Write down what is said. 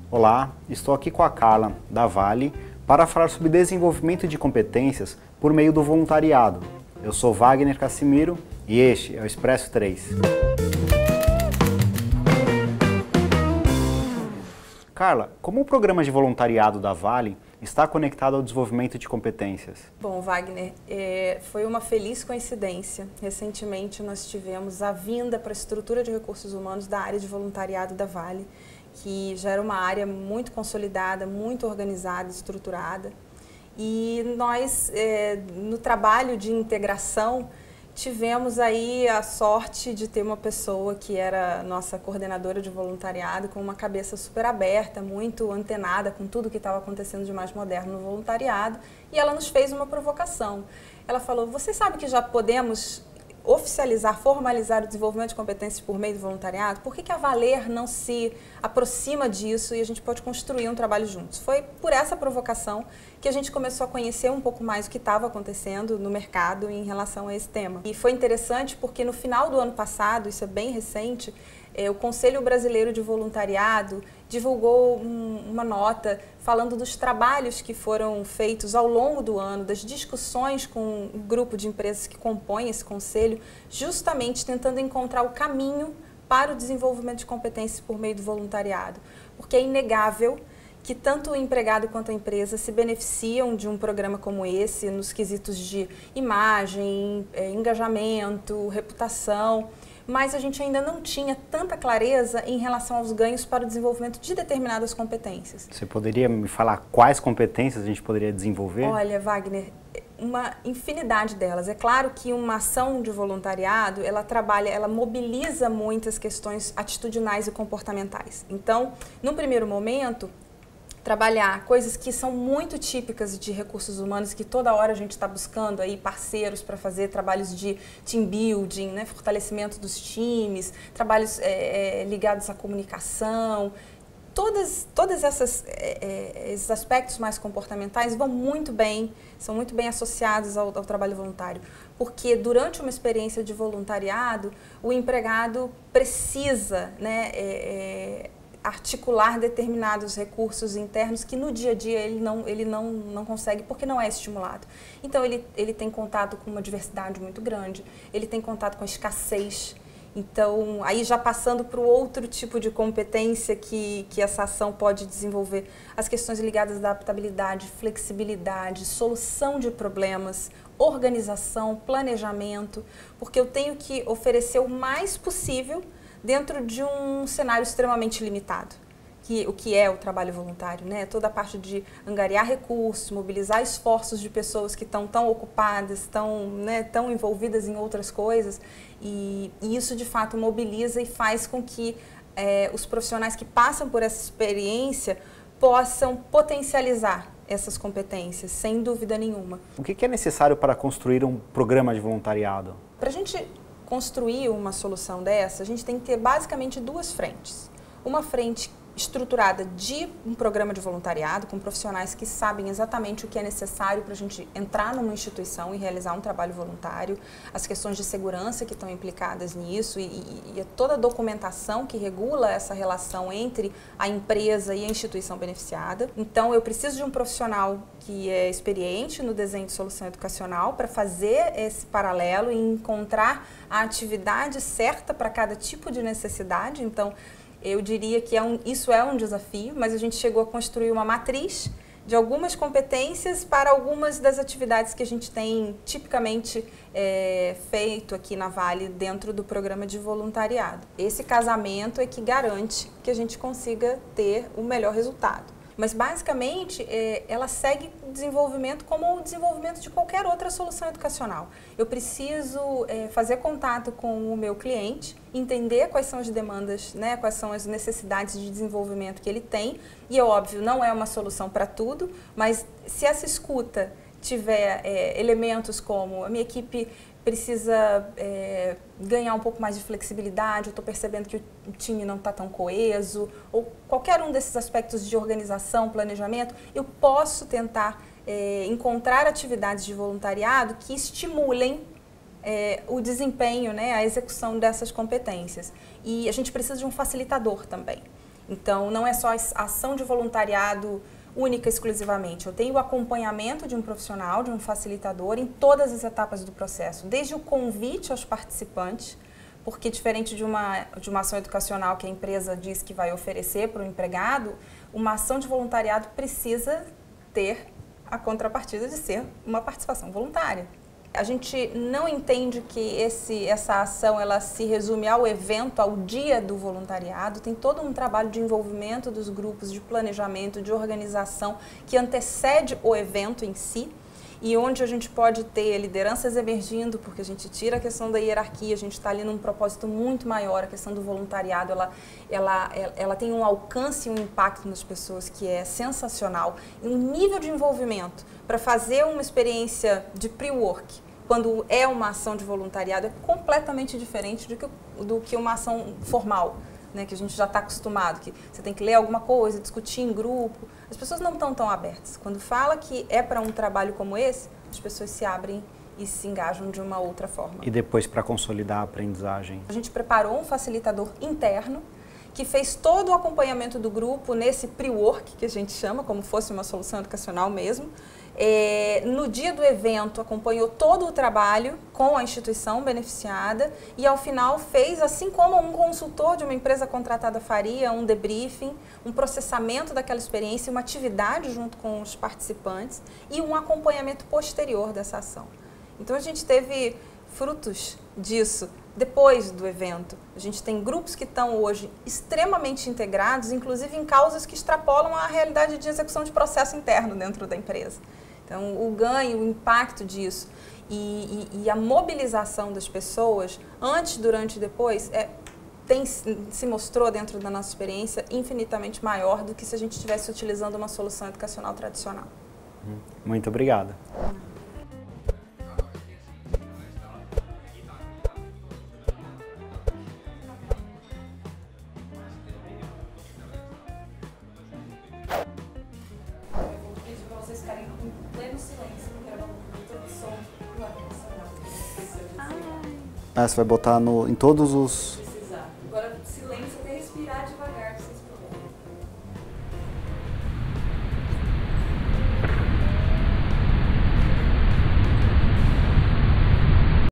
Olá, estou aqui com a Carla, da Vale, para falar sobre desenvolvimento de competências por meio do voluntariado. Eu sou Wagner Cassimiro e este é o Expresso 3. Carla, como o programa de voluntariado da Vale está conectado ao desenvolvimento de competências? Bom, Wagner, foi uma feliz coincidência. Recentemente nós tivemos a vinda para a estrutura de recursos humanos da área de voluntariado da Vale, que já era uma área muito consolidada, muito organizada, estruturada. E nós, no trabalho de integração, tivemos aí a sorte de ter uma pessoa que era nossa coordenadora de voluntariado, com uma cabeça super aberta, muito antenada com tudo que estava acontecendo de mais moderno no voluntariado, e ela nos fez uma provocação. Ela falou: "Você sabe que já podemos oficializar, formalizar o desenvolvimento de competências por meio do voluntariado? Por que a Valer não se aproxima disso e a gente pode construir um trabalho juntos?" Foi por essa provocação que a gente começou a conhecer um pouco mais o que estava acontecendo no mercado em relação a esse tema. E foi interessante porque no final do ano passado, isso é bem recente, o Conselho Brasileiro de Voluntariado divulgou uma nota falando dos trabalhos que foram feitos ao longo do ano, das discussões com o grupo de empresas que compõem esse conselho, justamente tentando encontrar o caminho para o desenvolvimento de competências por meio do voluntariado. Porque é inegável que tanto o empregado quanto a empresa se beneficiam de um programa como esse, nos quesitos de imagem, engajamento, reputação, mas a gente ainda não tinha tanta clareza em relação aos ganhos para o desenvolvimento de determinadas competências. Você poderia me falar quais competências a gente poderia desenvolver? Olha, Wagner, uma infinidade delas. É claro que uma ação de voluntariado, ela mobiliza muitas questões atitudinais e comportamentais. Então, num primeiro momento, trabalhar coisas que são muito típicas de recursos humanos, que toda hora a gente está buscando aí parceiros para fazer trabalhos de team building, né, fortalecimento dos times, trabalhos ligados à comunicação. Todas esses aspectos mais comportamentais são muito bem associados ao trabalho voluntário, porque durante uma experiência de voluntariado, o empregado precisa, né, articular determinados recursos internos que no dia a dia ele não consegue porque não é estimulado. Então ele tem contato com uma diversidade muito grande, ele tem contato com a escassez. Então, aí já passando para o outro tipo de competência que essa ação pode desenvolver, as questões ligadas à adaptabilidade, flexibilidade, solução de problemas, organização, planejamento, porque eu tenho que oferecer o mais possível dentro de um cenário extremamente limitado, o que é o trabalho voluntário, né? Toda a parte de angariar recursos, mobilizar esforços de pessoas que estão tão ocupadas, tão envolvidas em outras coisas, e isso de fato mobiliza e faz com que os profissionais que passam por essa experiência possam potencializar essas competências, sem dúvida nenhuma. O que é necessário para construir um programa de voluntariado? Para a gente construir uma solução dessa, a gente tem que ter basicamente duas frentes. Uma frente estruturada de um programa de voluntariado, com profissionais que sabem exatamente o que é necessário para a gente entrar numa instituição e realizar um trabalho voluntário, as questões de segurança que estão implicadas nisso e toda a documentação que regula essa relação entre a empresa e a instituição beneficiada. Então, eu preciso de um profissional que é experiente no desenho de solução educacional para fazer esse paralelo e encontrar a atividade certa para cada tipo de necessidade. Então, eu diria que isso é um desafio, mas a gente chegou a construir uma matriz de algumas competências para algumas das atividades que a gente tem tipicamente feito aqui na Vale dentro do programa de voluntariado. Esse casamento é que garante que a gente consiga ter o melhor resultado. Mas, basicamente, ela segue o desenvolvimento como o desenvolvimento de qualquer outra solução educacional. Eu preciso fazer contato com o meu cliente, entender quais são as demandas, né, quais são as necessidades de desenvolvimento que ele tem. E, é óbvio, não é uma solução para tudo, mas se essa escuta tiver elementos como a minha equipe precisa ganhar um pouco mais de flexibilidade, eu estou percebendo que o time não está tão coeso, ou qualquer um desses aspectos de organização, planejamento, eu posso tentar encontrar atividades de voluntariado que estimulem o desempenho, né, a execução dessas competências. E a gente precisa de um facilitador também. Então, não é só a ação de voluntariado única exclusivamente. Eu tenho o acompanhamento de um profissional, de um facilitador em todas as etapas do processo, desde o convite aos participantes, porque diferente de uma ação educacional que a empresa diz que vai oferecer para o empregado, uma ação de voluntariado precisa ter a contrapartida de ser uma participação voluntária. A gente não entende que essa ação ela se resume ao evento, ao dia do voluntariado. Tem todo um trabalho de envolvimento dos grupos, de planejamento, de organização que antecede o evento em si e onde a gente pode ter lideranças emergindo, porque a gente tira a questão da hierarquia, a gente está ali num propósito muito maior. A questão do voluntariado, ela tem um alcance e um impacto nas pessoas que é sensacional. E um nível de envolvimento para fazer uma experiência de pre-work, quando é uma ação de voluntariado, é completamente diferente do que uma ação formal, né, que a gente já está acostumado, que você tem que ler alguma coisa, discutir em grupo. As pessoas não estão tão abertas. Quando fala que é para um trabalho como esse, as pessoas se abrem e se engajam de uma outra forma. E depois, para consolidar a aprendizagem? A gente preparou um facilitador interno que fez todo o acompanhamento do grupo nesse pre-work, que a gente chama, como fosse uma solução educacional mesmo. No dia do evento, acompanhou todo o trabalho com a instituição beneficiada e, ao final, fez, assim como um consultor de uma empresa contratada faria, um debriefing, um processamento daquela experiência, uma atividade junto com os participantes e um acompanhamento posterior dessa ação. Então, a gente teve frutos disso depois do evento. A gente tem grupos que estão hoje extremamente integrados, inclusive em causas que extrapolam a realidade de execução de processo interno dentro da empresa. Então, o ganho, o impacto disso e a mobilização das pessoas, antes, durante e depois, se mostrou dentro da nossa experiência infinitamente maior do que se a gente estivesse utilizando uma solução educacional tradicional. Muito obrigado. Você vai botar em todos os... Precisar. Agora, silêncio até respirar devagar, pra vocês